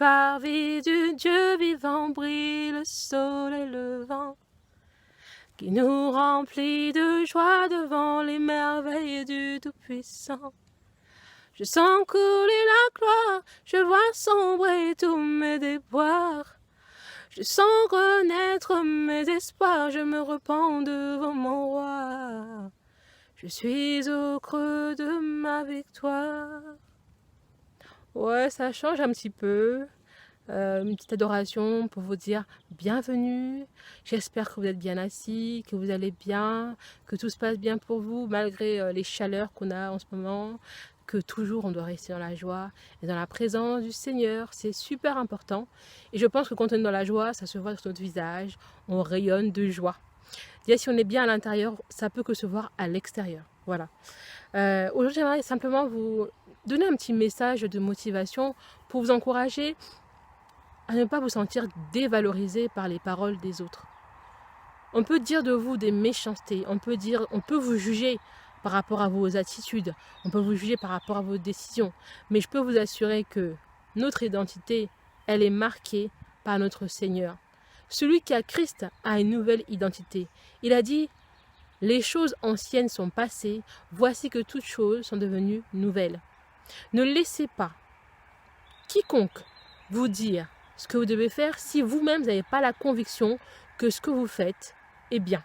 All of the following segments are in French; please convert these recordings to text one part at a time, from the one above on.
parvis du Dieu vivant brille le soleil levant, qui nous remplit de joie devant les merveilles du Tout-Puissant. Je sens couler la gloire, je vois sombrer tous mes déboires. Je sens renaître mes espoirs, je me repens devant mon roi. Je suis au creux de ma victoire. Ouais, ça change un petit peu. Une petite adoration pour vous dire bienvenue. J'espère que vous êtes bien assis, que vous allez bien, que tout se passe bien pour vous malgré les chaleurs qu'on a en ce moment, que toujours on doit rester dans la joie et dans la présence du Seigneur. C'est super important. Et je pense que quand on est dans la joie, ça se voit sur notre visage, on rayonne de joie. Déjà, si on est bien à l'intérieur, ça peut que se voir à l'extérieur. Voilà. Aujourd'hui, j'aimerais simplement vous donner un petit message de motivation pour vous encourager à ne pas vous sentir dévalorisé par les paroles des autres. On peut dire de vous des méchancetés, on peut vous juger par rapport à vos attitudes, on peut vous juger par rapport à vos décisions, mais je peux vous assurer que notre identité, elle est marquée par notre Seigneur. Celui qui a Christ a une nouvelle identité. Il a dit, les choses anciennes sont passées, voici que toutes choses sont devenues nouvelles. Ne laissez pas quiconque vous dire ce que vous devez faire si vous-même vous n'avez pas la conviction que ce que vous faites est bien.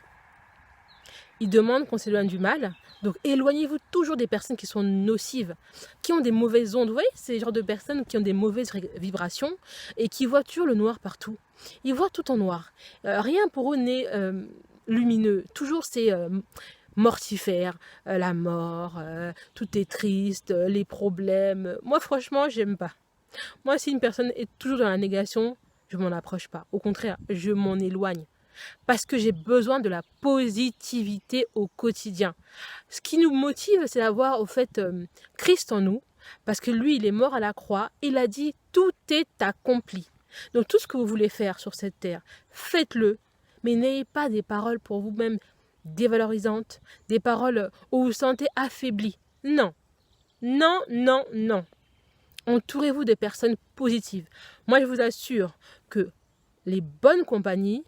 Il demande qu'on s'éloigne du mal, donc éloignez-vous toujours des personnes qui sont nocives, qui ont des mauvaises ondes. Vous voyez, c'est le genre de personnes qui ont des mauvaises vibrations et qui voient toujours le noir partout. Ils voient tout en noir. Rien pour eux n'est lumineux. Toujours c'est mortifère, la mort, tout est triste, les problèmes. Moi franchement, j'aime pas. Moi, si une personne est toujours dans la négation, je ne m'en approche pas. Au contraire, je m'en éloigne. Parce que j'ai besoin de la positivité au quotidien. Ce qui nous motive, c'est d'avoir au fait Christ en nous. Parce que lui, il est mort à la croix. Il a dit, tout est accompli. Donc tout ce que vous voulez faire sur cette terre, faites-le. Mais n'ayez pas des paroles pour vous-même dévalorisantes. Des paroles où vous vous sentez affaibli. Non. Non, non, non. Entourez-vous de personnes positives. Moi, je vous assure que les bonnes compagnies,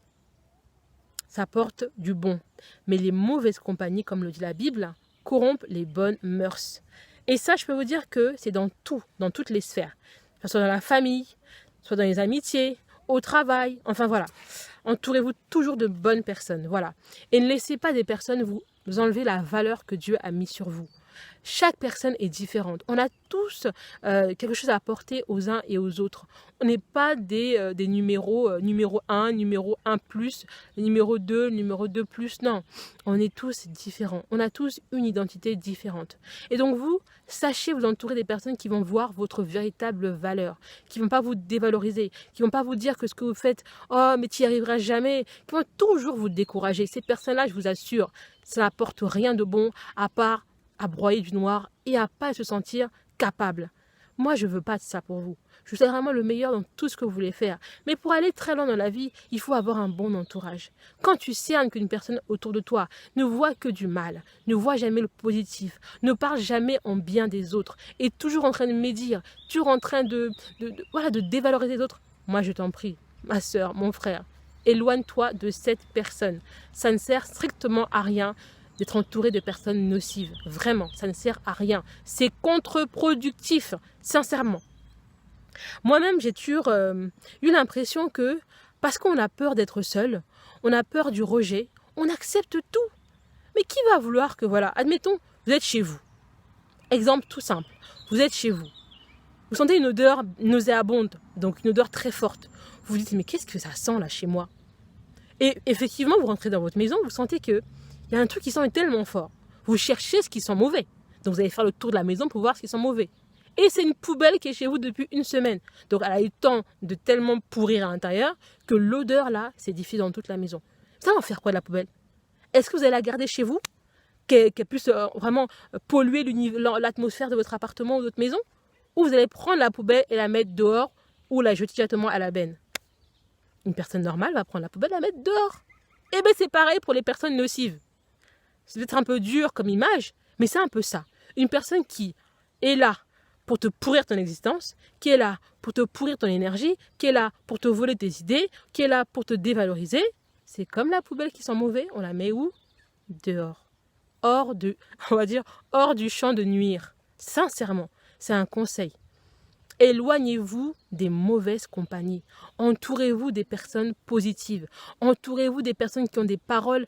ça porte du bon. Mais les mauvaises compagnies, comme le dit la Bible, corrompent les bonnes mœurs. Et ça, je peux vous dire que c'est dans tout, dans toutes les sphères. Soit dans la famille, soit dans les amitiés, au travail, enfin voilà. Entourez-vous toujours de bonnes personnes, voilà. Et ne laissez pas des personnes vous enlever la valeur que Dieu a mise sur vous. Chaque personne est différente. On a tous quelque chose à apporter aux uns et aux autres. On n'est pas des numéros, numéro 1, numéro 1 plus, numéro 2, numéro 2 plus. Non, on est tous différents. On a tous une identité différente. Et donc vous, sachez vous entourer des personnes qui vont voir votre véritable valeur, qui ne vont pas vous dévaloriser, qui ne vont pas vous dire que ce que vous faites, oh mais tu n'y arriveras jamais, qui vont toujours vous décourager. Ces personnes-là, je vous assure, ça n'apporte rien de bon à part à broyer du noir et à pas se sentir capable. Moi, je veux pas de ça pour vous. Je vous souhaite vraiment le meilleur dans tout ce que vous voulez faire. Mais pour aller très loin dans la vie, il faut avoir un bon entourage. Quand tu cernes qu'une personne autour de toi ne voit que du mal, ne voit jamais le positif, ne parle jamais en bien des autres, est toujours en train de médire, toujours en train de dévaloriser les autres, moi je t'en prie, ma soeur, mon frère, éloigne-toi de cette personne. Ça ne sert strictement à rien d'être entouré de personnes nocives. Vraiment, ça ne sert à rien. C'est contre-productif, sincèrement. Moi-même, j'ai toujours eu l'impression que, parce qu'on a peur d'être seul, on a peur du rejet, on accepte tout. Mais qui va vouloir que, voilà, admettons, vous êtes chez vous. Exemple tout simple, vous êtes chez vous. Vous sentez une odeur nauséabonde, donc une odeur très forte. Vous vous dites, mais qu'est-ce que ça sent là chez moi? Et effectivement, vous rentrez dans votre maison, vous sentez que il y a un truc qui sent tellement fort. Vous cherchez ce qui sent mauvais. Donc vous allez faire le tour de la maison pour voir ce qui sent mauvais. Et c'est une poubelle qui est chez vous depuis une semaine. Donc elle a eu le temps de tellement pourrir à l'intérieur que l'odeur là s'est diffusée dans toute la maison. Ça va en faire quoi de la poubelle? Est-ce que vous allez la garder chez vous? Qu'elle puisse vraiment polluer l'atmosphère de votre appartement ou de votre maison? Ou vous allez prendre la poubelle et la mettre dehors ou la jeter directement à la benne? Une personne normale va prendre la poubelle et la mettre dehors. Et bien c'est pareil pour les personnes nocives. C'est peut-être un peu dur comme image, mais c'est un peu ça. Une personne qui est là pour te pourrir ton existence, qui est là pour te pourrir ton énergie, qui est là pour te voler tes idées, qui est là pour te dévaloriser. C'est comme la poubelle qui sent mauvais, on la met où? Dehors. On va dire, hors du champ de nuire. Sincèrement, c'est un conseil. Éloignez-vous des mauvaises compagnies. Entourez-vous des personnes positives. Entourez-vous des personnes qui ont des paroles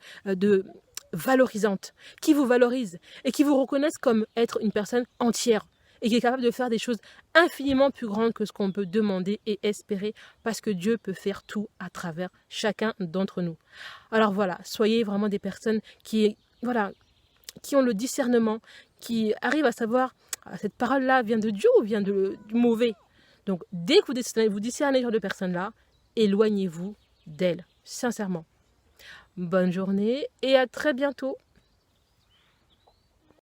valorisantes, qui vous valorisent et qui vous reconnaissent comme être une personne entière et qui est capable de faire des choses infiniment plus grandes que ce qu'on peut demander et espérer, parce que Dieu peut faire tout à travers chacun d'entre nous. Alors voilà, soyez vraiment des personnes qui ont le discernement, qui arrivent à savoir cette parole-là vient de Dieu ou vient du mauvais. Donc, dès que vous discernez ce genre de personnes-là, éloignez-vous d'elles, sincèrement. Bonne journée et à très bientôt.